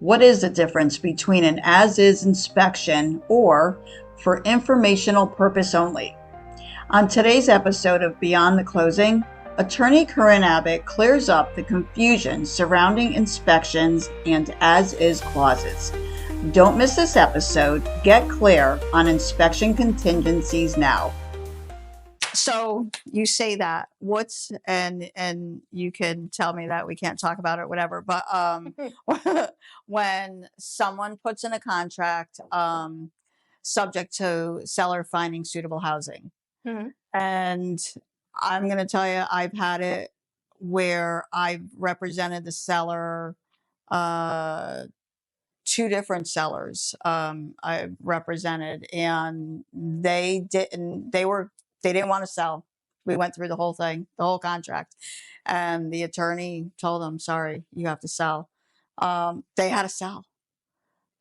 What is the difference between an as-is inspection or for informational purpose only? On today's episode of Beyond the Closing, Attorney Corinne Abbott clears up the confusion surrounding inspections and as-is clauses. Don't miss this episode. Get clear on inspection contingencies now. So you say that and you can tell me that we can't talk about it, whatever. But when someone puts in a contract, subject to seller finding suitable housing, and I'm going to tell you, I've had it where I've represented the seller, two different sellers I've represented, and they didn't want to sell. We went through the whole thing, the whole contract, and the attorney told them, sorry, you have to sell. They had to sell.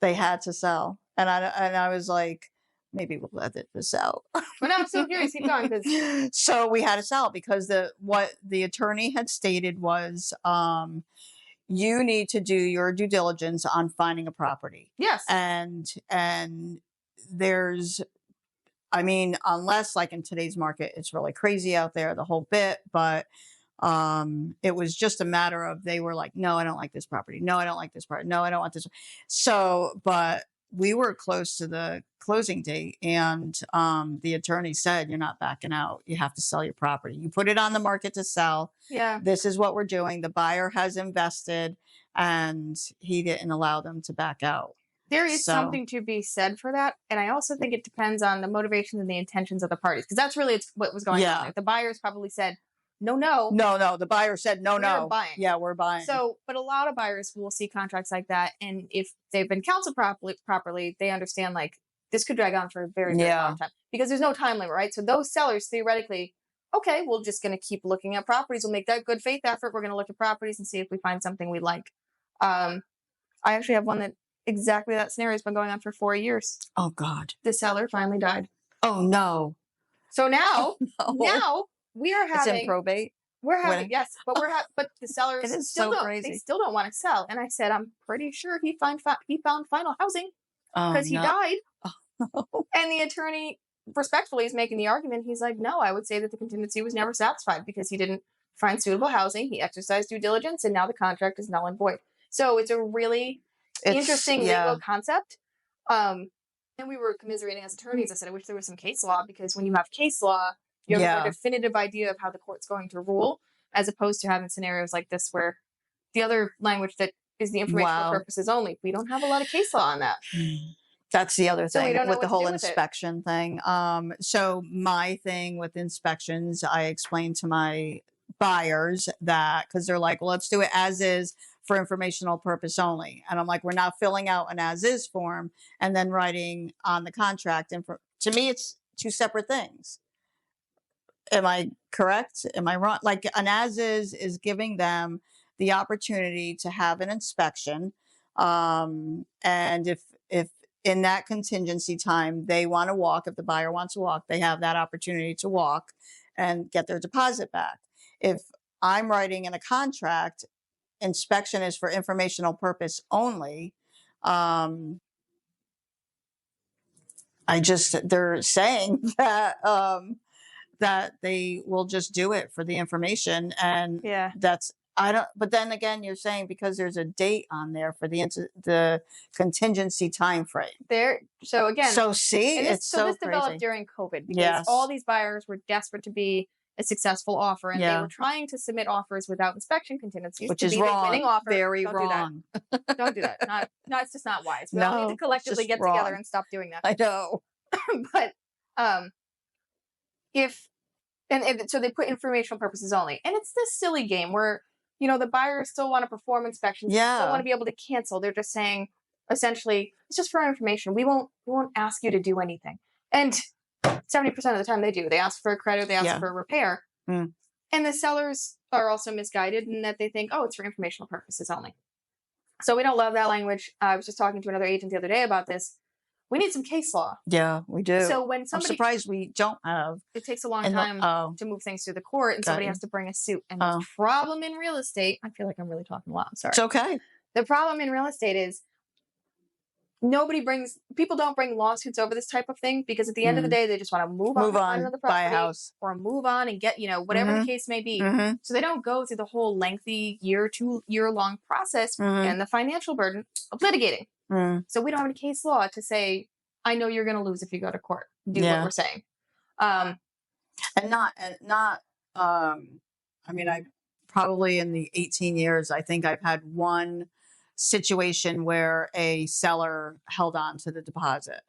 They had to sell. And I was like, maybe we'll edit this out. But I'm so curious, keep going. So we had to sell because what the attorney had stated was, you need to do your due diligence on finding a property. Yes. And there's, I mean, unless like in today's market, it's really crazy out there, the whole bit, but it was just a matter of, they were like, no, I don't like this property. No, I don't like this part. No, I don't want this. So, but we were close to the closing date, and the attorney said, you're not backing out. You have to sell your property. You put it on the market to sell. Yeah. This is what we're doing. The buyer has invested, and he didn't allow them to back out. There is something to be said for that. And I also think it depends on the motivations and the intentions of the parties, because that's really what was going on. Like the buyers probably said, no. The buyer said, no. We're buying. Yeah, we're buying. So, but a lot of buyers will see contracts like that. And if they've been counseled properly, they understand like this could drag on for a very, very long time because there's no time limit, right? So those sellers theoretically, okay, we're just going to keep looking at properties. We'll make that good faith effort. We're going to look at properties and see if we find something we like. I actually have one that exactly that scenario has been going on for 4 years. Oh God. The seller finally died. Oh no. So now, now we are having. It's in probate. We're having, yes, but but the sellers still don't, they still don't want to sell. And I said, I'm pretty sure he found final housing because he died. Oh, no. And the attorney respectfully is making the argument. He's like, no, I would say that the contingency was never satisfied because he didn't find suitable housing. He exercised due diligence, and now the contract is null and void. So it's a really interesting legal concept. And we were commiserating as attorneys. I said, I wish there was some case law, because when you have case law, you have a definitive idea of how the court's going to rule, as opposed to having scenarios like this where the other language that is the informational purposes only. We don't have a lot of case law on that. That's the other thing with the whole with inspection thing. So my thing with inspections, I explained to my buyers that, because they're like, well, let's do it as is for informational purpose only. And I'm like, we're not filling out an as is form and then writing on the contract. And to me, it's two separate things. Am I correct? Am I wrong? Like an as is giving them the opportunity to have an inspection. And if in that contingency time, they want to walk, if the buyer wants to walk, they have that opportunity to walk and get their deposit back. If I'm writing in a contract, inspection is for informational purpose only. They're saying that, that they will just do it for the information. And but then again, you're saying because there's a date on there for the contingency time frame. It's so this crazy. Developed during COVID because all these buyers were desperate to be a successful offer, and they were trying to submit offers without inspection contingencies, which is wrong. Winning offer. Very Don't wrong. Do that. Don't do that. It's just not wise. We all need to collectively get together and stop doing that. I know. But so they put informational purposes only, and it's this silly game where the buyers still want to perform inspections, still want to be able to cancel. They're just saying essentially it's just for our information. We won't ask you to do anything, and 70% of the time they do. They ask for a credit, they ask for a repair. And the sellers are also misguided in that they think, oh, it's for informational purposes only. So we don't love that language. I was just talking to another agent the other day about this. We need some case law. Yeah, we do. So when I'm surprised we don't have. It takes a long time to move things through the court, and somebody has to bring a suit. And the problem in real estate, I feel like I'm really talking a lot. I'm sorry. It's okay. The problem in real estate is people don't bring lawsuits over this type of thing because at the end of the Mm. day, they just want to move on, find another buy a property, house. or move on and get, whatever the Mhm. case may be. Mhm. So they don't go through the whole lengthy 2-year long process Mhm. and the financial burden of litigating. Mm. So we don't have any case law to say, I know you're going to lose if you go to court. Do what Yeah. we're saying. And not, I mean, I probably in the 18 years, I think I've had one situation where a seller held on to the deposit,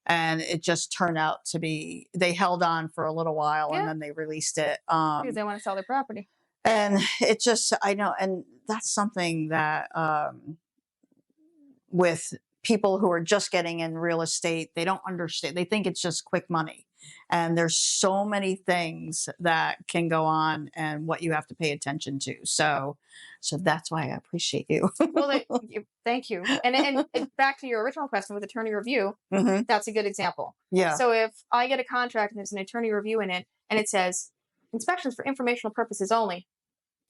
and it just turned out to be, they held on for a little while and Yeah. then they released it. Because they want to sell their property. And it just, I know, and that's something that, with people who are just getting in real estate, they don't understand. They think it's just quick money. And there's so many things that can go on and what you have to pay attention to. So that's why I appreciate you. Well, thank you. And back to your original question with attorney review, Mhm. that's a good example. Yeah. So if I get a contract and there's an attorney review in it, and it says inspections for informational purposes only,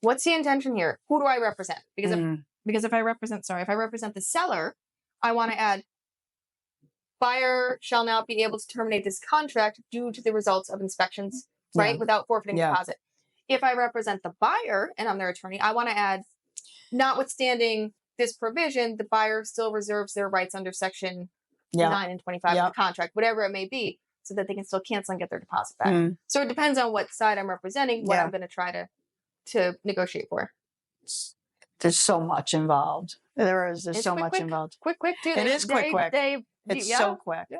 what's the intention here? Who do I represent? Because if I represent the seller, I want to add, buyer shall not be able to terminate this contract due to the results of inspections, right? Yeah. Without forfeiting Yeah. deposit. If I represent the buyer and I'm their attorney, I want to add, notwithstanding this provision, the buyer still reserves their rights under section 9 and 25 of the contract, whatever it may be, so that they can still cancel and get their deposit back. Mm. So it depends on what side I'm representing, what Yeah. I'm going to try to negotiate for. There's so much involved. There's so much involved. Quick, too. It is quick. It's so quick. Yeah.